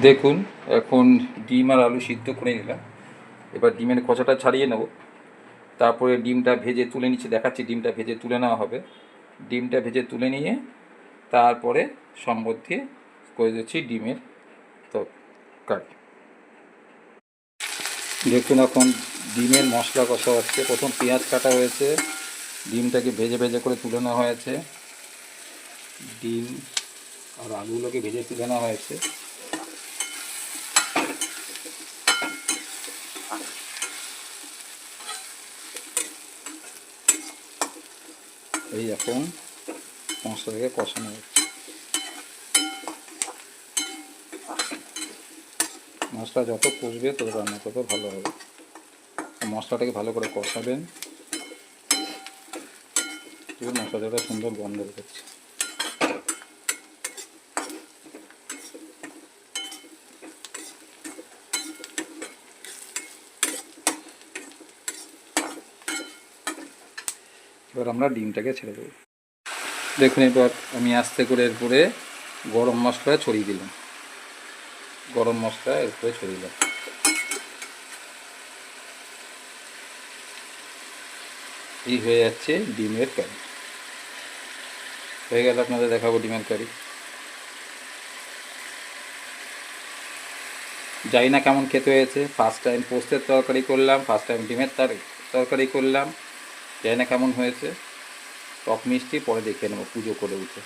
দেখুন, এখন ডিম আর আলু সিদ্ধ করে নিলাম। এবার ডিমের খোসাটা ছাড়িয়ে নেব। তারপরে ডিমটা ভেজে তুলে নিচ্ছি, দেখাচ্ছি। ডিমটা ভেজে তুলে নেওয়া হবে। ডিমটা ভেজে তুলে নিয়ে তারপরে সম্বন্ধে করে দিচ্ছি ডিমের তরকারি। দেখুন, এখন ডিমের মশলা কষা হচ্ছে। প্রথম পেঁয়াজ কাটা হয়েছে, ডিমটাকে ভেজে ভেজে করে তুলে নেওয়া হয়েছে। ডিম আর আলুগুলোকে ভেজে তুলে নেওয়া হয়েছে। এই এখন মশলাটাকে কষানো হচ্ছে। মশলা যত কষবে তত রান্না তত ভালো হবে। মশলাটাকে ভালো করে কষাবেন। মশলাটা সুন্দর গন্ধ বেরোচ্ছে। এবার আমরা ডিমটাকে ছেড়ে দেবো। দেখুন, এবার আমি আস্তে করে এরপরে গরম মশলা ছড়িয়ে দিলাম। গরম মশলা এরপরে ছড়িয়ে দিলাম। এই হয়ে যাচ্ছে ডিমের কারি। হয়ে গেল, আপনাদের দেখাবো ডিমের কারি। জানি না কেমন খেতে হয়েছে। ফার্স্ট টাইম পোস্তের তরকারি করলাম, ফার্স্ট টাইম ডিমের তরকারি করলাম। জানি না কেমন হয়েছে। টক মিষ্টি পরে দেখে নেবো পুজো করে উঠে।